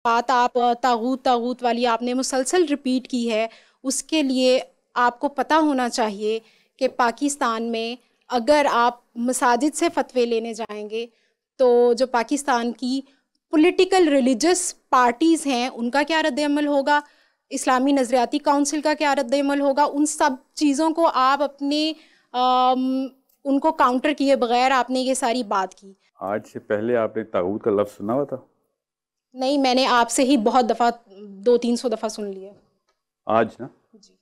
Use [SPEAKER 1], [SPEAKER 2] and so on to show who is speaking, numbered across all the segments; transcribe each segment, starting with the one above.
[SPEAKER 1] بات آپ طاغوت طاغوت والی آپ نے مسلسل ریپیٹ کی ہے، اس کے لیے آپ کو پتہ ہونا چاہیے کہ پاکستان میں اگر آپ مساجد سے فتوے لینے جائیں گے تو جو پاکستان کی پولیٹیکل ریلیجس پارٹیز ہیں ان کا کیا رد عمل ہوگا، اسلامی نظریاتی کونسل کا کیا رد عمل ہوگا، ان سب چیزوں کو آپ اپنے ان کو کاؤنٹر کیے بغیر آپ نے یہ ساری بات کی۔
[SPEAKER 2] آج سے پہلے آپ نے طاغوت کا لفظ سنا ہوا تھا؟
[SPEAKER 1] نہیں، میں نے آپ سے ہی بہت دفعہ 200-300 دفعہ سن لیا۔
[SPEAKER 2] آج نا،
[SPEAKER 1] جی،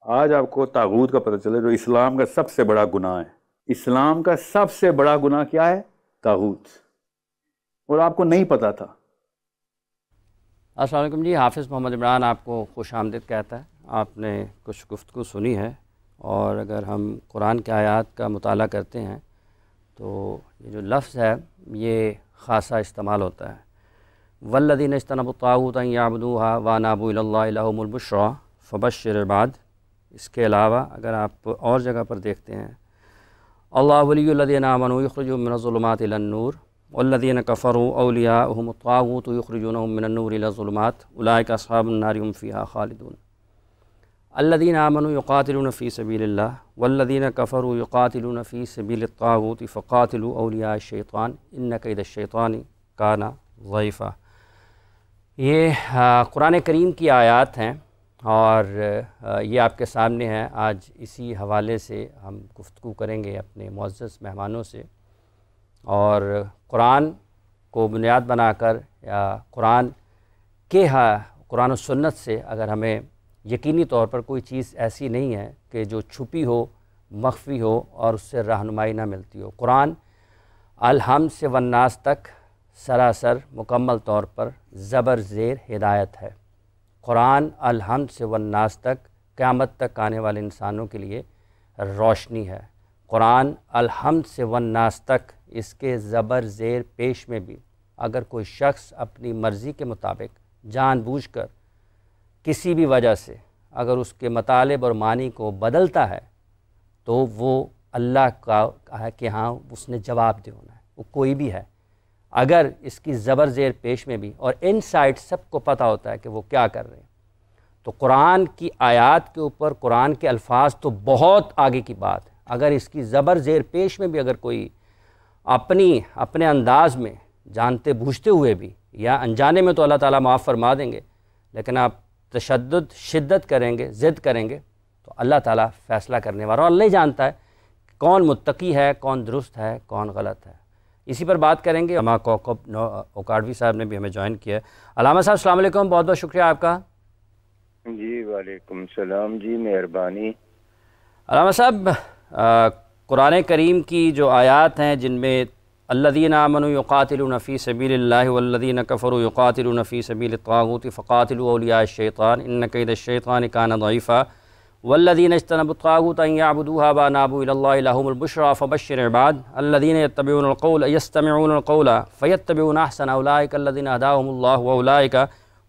[SPEAKER 2] آج آپ کو طاغوت کا پتہ چلے جو اسلام کا سب سے بڑا گناہ ہے۔ اسلام کا سب سے بڑا گناہ کیا ہے؟ طاغوت، اور آپ کو نہیں پتا تھا۔
[SPEAKER 3] السلام علیکم جی، حافظ محمد عمران آپ کو خوش آمدید کہتا ہے۔ آپ نے کچھ گفتگو سنی ہے، اور اگر ہم قرآن کے آیات کا مطالعہ کرتے ہیں تو یہ جو لفظ ہے یہ خاصا استعمال ہوتا ہے۔ والذین اجتنبوا الطاغوت ان یعبدوها وانابوا الی اللہ لہم البشریٰ فبشر عباد۔ اس کے علاوہ اگر آپ اور جگہ پر دیکھتے ہیں، اللہ ولی الذین آمنوا یخرجهم من الظلمات الی النور والذین کفروا اولیاؤہم الطاغوت یخرجونہم من النور الی الظلمات اولئک اصحاب النار هم فیہا خالدون۔ الذین آمنوا یقاتلون فی سبیل اللہ والذین کفروا یقاتلون فی سبیل الطاغوت فقاتلوا اولیاء الشیطان ان کید الشیطان کان ضعیفا۔ یہ قرآن کریم کی آیات ہیں، اور یہ آپ کے سامنے ہیں۔ آج اسی حوالے سے ہم گفتگو کریں گے اپنے معزز مہمانوں سے، اور قرآن کو بنیاد بنا کر یا قرآن و سنت سے اگر ہمیں یقینی طور پر کوئی چیز ایسی نہیں ہے کہ جو چھپی ہو، مخفی ہو اور اس سے رہنمائی نہ ملتی ہو۔ قرآن الحمد سے والناس تک سراسر مکمل طور پر زبر زیر ہدایت ہے۔ قرآن الحمد سے والناس تک قیامت تک آنے والے انسانوں کے لیے روشنی ہے۔ قرآن الحمد سے والناس تک اس کے زبر زیر پیش میں بھی اگر کوئی شخص اپنی مرضی کے مطابق جان بوجھ کر کسی بھی وجہ سے اگر اس کے مطالب اور معنی کو بدلتا ہے تو وہ اللہ کا ہے کہ ہاں اس نے جواب دے ہونا ہے، وہ کوئی بھی ہے۔ اگر اس کی زبر زیر پیش میں بھی اور ان سائڈ سب کو پتہ ہوتا ہے کہ وہ کیا کر رہے ہیں، تو قرآن کی آیات کے اوپر قرآن کے الفاظ تو بہت آگے کی بات ہے۔ اگر اس کی زبر زیر پیش میں بھی اگر کوئی اپنے انداز میں جانتے بوجھتے ہوئے بھی یا انجانے میں تو اللہ تعالیٰ معاف فرما دیں گے، لیکن آپ تشدد شدت کریں گے، ضد کریں گے تو اللہ تعالیٰ فیصلہ کرنے والا، اور اللہ جانتا ہے کون متقی ہے، کون درست ہے، کون غلط ہے۔ اسی پر بات کریں گے۔ علامہ کوکب اوکاڑوی صاحب نے بھی ہمیں جوائن کیا ہے۔ علامہ صاحب السلام علیکم، بہت بہت شکریہ آپ کا۔
[SPEAKER 4] جی وعلیکم السلام جی، مہربانی۔
[SPEAKER 3] علامہ صاحب، قرآن کریم کی جو آیات ہیں جن میں الذین آمنوا یقاتلون فی سبیل اللہ والذین کفروا یقاتلون فی سبیل الطاغوت فقاتلوا اولیاء الشیطان ان کید الشیطان کان ضعیفا والذین اجتنبوا الطاغوت ان یعبدوها وانابوا الی اللہ لہم البشریٰ فبشر عباد الذین یستمعون القول فیتبعون احسن اولئک الذین ہداهم اللہ واولئک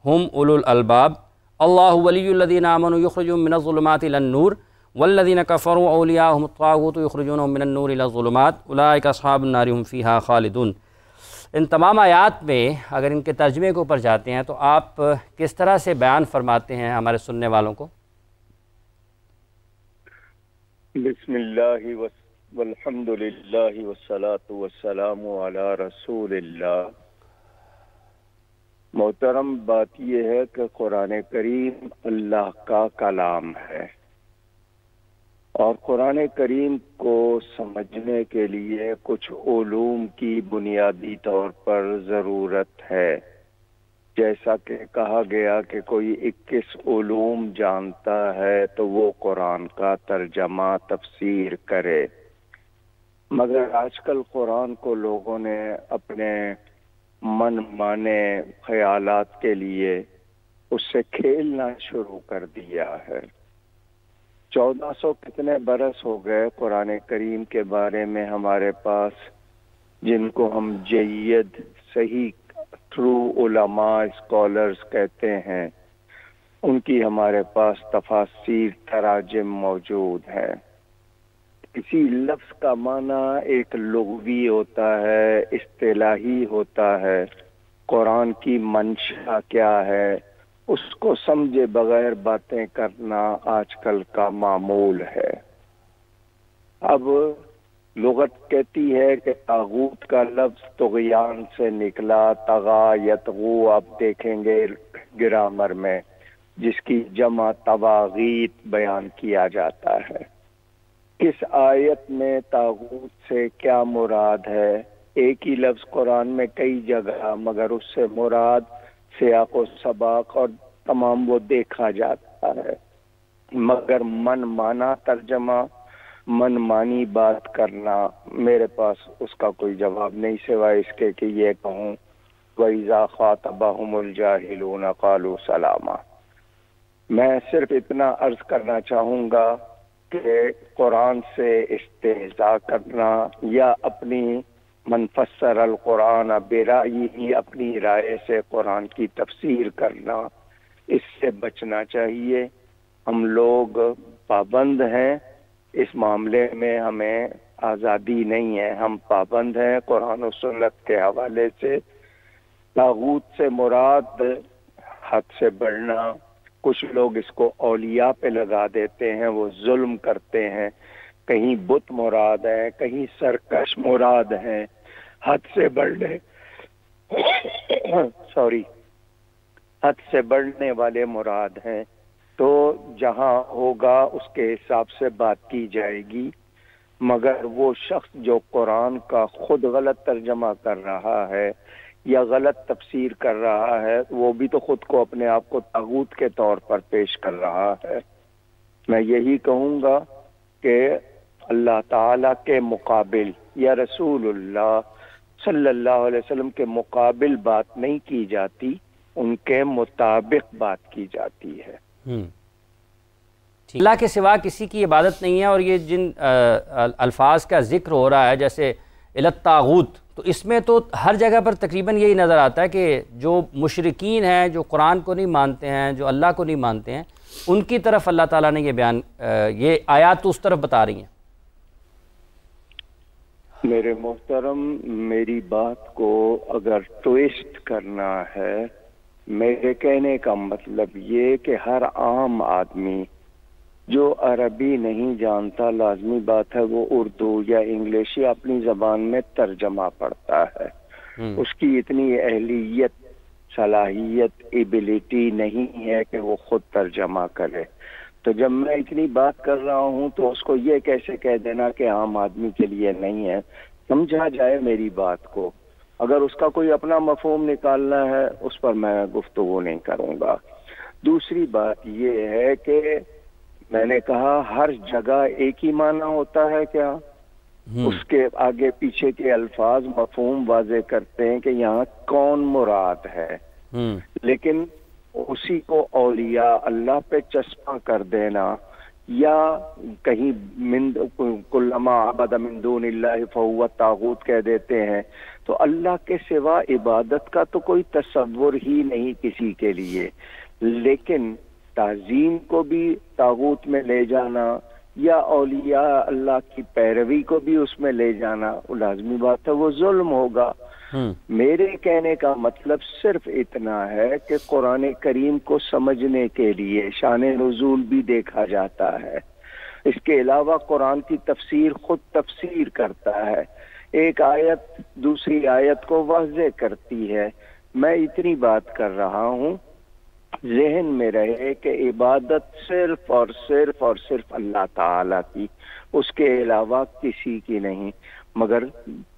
[SPEAKER 3] هم اولو الالباب اللہ ولی الذین آمنوا یخرجهم من الظلمات الی النور والذین کفروا اولیاءهم الطاغوت یخرجونہم من النور الی الظلمات اولئک اصحاب النار هم فیہا خالدون۔ ان تمام آیات میں اگر ان کے ترجمے کے اوپر جاتے ہیں تو آپ کس طرح سے بیان فرماتے ہیں ہمارے سننے والوں کو؟
[SPEAKER 4] بسم اللہ والحمد للہ والصلاة والسلام علی رسول اللہ۔ محترم، بات یہ ہے کہ قرآن کریم اللہ کا کلام ہے، اور قرآن کریم کو سمجھنے کے لیے کچھ علوم کی بنیادی طور پر ضرورت ہے۔ جیسا کہ کہا گیا کہ کوئی 21 علوم جانتا ہے تو وہ قرآن کا ترجمہ تفسیر کرے، مگر آج کل قرآن کو لوگوں نے اپنے من مانے خیالات کے لیے اس سے کھیلنا شروع کر دیا ہے۔ 1400 کتنے برس ہو گئے قرآن کریم کے بارے میں ہمارے پاس، جن کو ہم جید صحیح ٹرو علماء اسکالرز کہتے ہیں، ان کی ہمارے پاس تفاسیر تراجم موجود ہیں۔ کسی لفظ کا معنی ایک لغوی ہوتا ہے، اصطلاحی ہوتا ہے، قرآن کی منشا کیا ہے، اس کو سمجھے بغیر باتیں کرنا آج کل کا معمول ہے۔ اب لغت کہتی ہے کہ طاغوت کا لفظ طغیان سے نکلا، طغا یطغو، آپ دیکھیں گے گرامر میں جس کی جمع طواغیت بیان کیا جاتا ہے۔ اس آیت میں طاغوت سے کیا مراد ہے؟ ایک ہی لفظ قرآن میں کئی جگہ، مگر اس سے مراد سیاق و سباق اور تمام وہ دیکھا جاتا ہے، مگر من مانا ترجمہ، من مانی بات کرنا، میرے پاس اس کا کوئی جواب نہیں سوائے اس کے کہ یہ کہوں وَإِذَا خَاطَبَهُمُ الْجَاهِلُونَ قَالُوا سَلَامًا۔ میں صرف اتنا عرض کرنا چاہوں گا کہ قرآن سے استہزاء کرنا یا اپنی من فسر القرآن برائیہ، اپنی رائے سے قرآن کی تفسیر کرنا، اس سے بچنا چاہیے۔ ہم لوگ پابند ہیں، اس معاملے میں ہمیں آزادی نہیں ہے، ہم پابند ہیں قرآن و سنت کے حوالے سے۔ طاغوت سے مراد حد سے بڑھنا، کچھ لوگ اس کو اولیاء پہ لگا دیتے ہیں، وہ ظلم کرتے ہیں، کہیں بت مراد ہے، کہیں سرکش مراد ہے، حد سے بڑھنے حد سے بڑھنے والے مراد ہیں۔ تو جہاں ہوگا اس کے حساب سے بات کی جائے گی، مگر وہ شخص جو قرآن کا خود غلط ترجمہ کر رہا ہے یا غلط تفسیر کر رہا ہے، وہ بھی تو خود کو اپنے آپ کو طاغوت کے طور پر پیش کر رہا ہے۔ میں یہی کہوں گا کہ اللہ تعالی کے مقابل یا رسول اللہ صلی اللہ علیہ وسلم کے مقابل بات نہیں کی جاتی، ان کے مطابق بات کی جاتی ہے۔
[SPEAKER 3] اللہ کے سوا کسی کی عبادت نہیں ہے، اور یہ جن الفاظ کا ذکر ہو رہا ہے جیسے الطاغوت، تو اس میں تو ہر جگہ پر تقریباً یہی نظر آتا ہے کہ جو مشرکین ہیں، جو قرآن کو نہیں مانتے ہیں، جو اللہ کو نہیں مانتے ہیں، ان کی طرف اللہ تعالیٰ نے یہ بیان، یہ آیات تو اس طرف بتا رہی ہیں۔
[SPEAKER 4] میرے محترم، میری بات کو اگر ٹویسٹ کرنا ہے، میرے کہنے کا مطلب یہ کہ ہر عام آدمی جو عربی نہیں جانتا، لازمی بات ہے وہ اردو یا انگلش یا اپنی زبان میں ترجمہ پڑھتا ہے، اس کی اتنی اہلیت، صلاحیت، ایبیلٹی نہیں ہے کہ وہ خود ترجمہ کرے۔ تو جب میں اتنی بات کر رہا ہوں تو اس کو یہ کیسے کہہ دینا کہ عام آدمی کے لیے نہیں ہے؟ سمجھا جائے میری بات کو، اگر اس کا کوئی اپنا مفہوم نکالنا ہے اس پر میں گفتگو نہیں کروں گا۔ دوسری بات یہ ہے کہ میں نے کہا ہر جگہ ایک ہی معنی ہوتا ہے کیا؟ اس کے آگے پیچھے کے الفاظ مفہوم واضح کرتے ہیں کہ یہاں کون مراد ہے، لیکن اسی کو اولیاء اللہ پہ چسپاں کر دینا، یا کہیں کلما عبد من دون اللہ فہو طاغوت کہہ دیتے ہیں، تو اللہ کے سوا عبادت کا تو کوئی تصور ہی نہیں کسی کے لیے، لیکن تعظیم کو بھی طاغوت میں لے جانا یا اولیاء اللہ کی پیروی کو بھی اس میں لے جانا، لازمی بات ہے وہ ظلم ہوگا۔ میرے کہنے کا مطلب صرف اتنا ہے کہ قرآن کریم کو سمجھنے کے لیے شان نزول بھی دیکھا جاتا ہے، اس کے علاوہ قرآن کی تفسیر خود تفسیر کرتا ہے، ایک آیت دوسری آیت کو واضح کرتی ہے۔ میں اتنی بات کر رہا ہوں، ذہن میں رہے کہ عبادت صرف اور صرف اور صرف اللہ تعالی کی، اس کے علاوہ کسی کی نہیں، مگر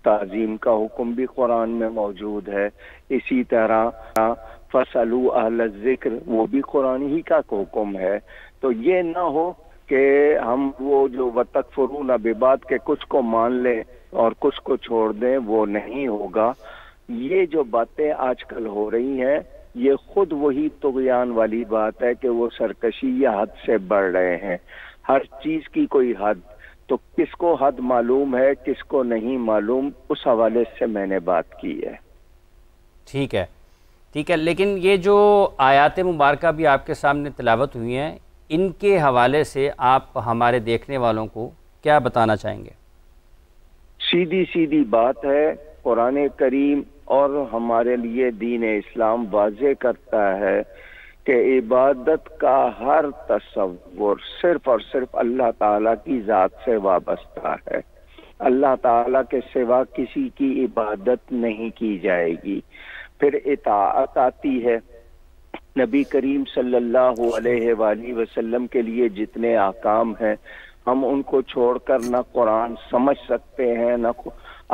[SPEAKER 4] تعظیم کا حکم بھی قرآن میں موجود ہے، اسی طرح فَاسْأَلُوا أَهْلَ الذِّكْرِ وہ بھی قرآن ہی کا حکم ہے۔ تو یہ نہ ہو کہ ہم وہ جو وَتَكْفُرُونَ بِبَعْضٍ کے کچھ کو مان لیں اور کچھ کو چھوڑ دیں، وہ نہیں ہوگا۔ یہ جو باتیں آج کل ہو رہی ہیں یہ خود وہی طغیان والی بات ہے کہ وہ سرکشی یا حد سے بڑھ رہے ہیں، ہر چیز کی کوئی حد، تو کس کو حد معلوم ہے کس کو نہیں معلوم، اس حوالے سے میں نے بات کی ہے۔
[SPEAKER 3] ٹھیک ہے، ٹھیک ہے، لیکن یہ جو آیات مبارکہ بھی آپ کے سامنے تلاوت ہوئی ہیں، ان کے حوالے سے آپ ہمارے دیکھنے والوں کو کیا بتانا چاہیں گے؟
[SPEAKER 4] سیدھی سیدھی بات ہے، قرآن کریم اور ہمارے لیے دین اسلام واضح کرتا ہے کہ عبادت کا ہر تصور صرف اور صرف اللہ تعالیٰ کی ذات سے وابستہ ہے. اللہ تعالیٰ کے سوا کسی کی عبادت نہیں کی جائے گی. پھر اطاعت آتی ہے. نبی کریم صلی اللہ علیہ وآلہ وسلم کے لیے جتنے احکام ہیں ہم ان کو چھوڑ کر نہ قرآن سمجھ سکتے ہیں نہ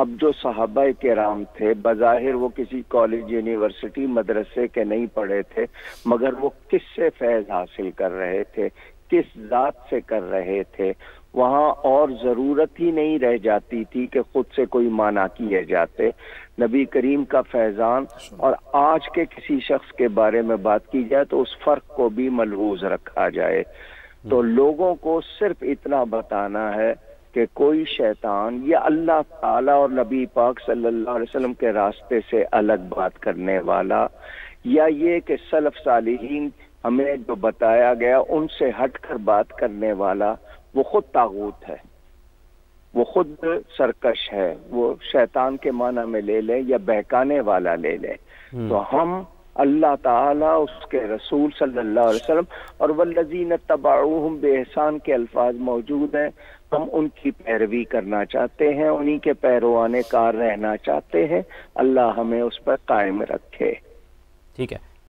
[SPEAKER 4] اب جو صحابہ کرام تھے بظاہر وہ کسی کالج یونیورسٹی مدرسے کے نہیں پڑھے تھے، مگر وہ کس سے فیض حاصل کر رہے تھے، کس ذات سے کر رہے تھے. وہاں اور ضرورت ہی نہیں رہ جاتی تھی کہ خود سے کوئی معنی کیے جاتے. نبی کریم کا فیضان اور آج کے کسی شخص کے بارے میں بات کی جائے تو اس فرق کو بھی ملحوظ رکھا جائے. تو لوگوں کو صرف اتنا بتانا ہے کہ کوئی شیطان یا اللہ تعالیٰ اور نبی پاک صلی اللہ علیہ وسلم کے راستے سے الگ بات کرنے والا، یا یہ کہ سلف صالحین ہمیں جو بتایا گیا ان سے ہٹ کر بات کرنے والا، وہ خود طاغوت ہے، وہ خود سرکش ہے، وہ شیطان کے معنی میں لے لیں یا بہکانے والا لے لیں. تو ہم اللہ تعالیٰ، اس کے رسول صلی اللہ علیہ وسلم اور والذین اتبعوہم بإحسان کے الفاظ موجود ہیں، ہم ان کی پیروی کرنا چاہتے ہیں، انہی کے پیروان کار رہنا چاہتے ہیں. اللہ ہمیں اس پر قائم رکھے.
[SPEAKER 3] ٹھیک ہے.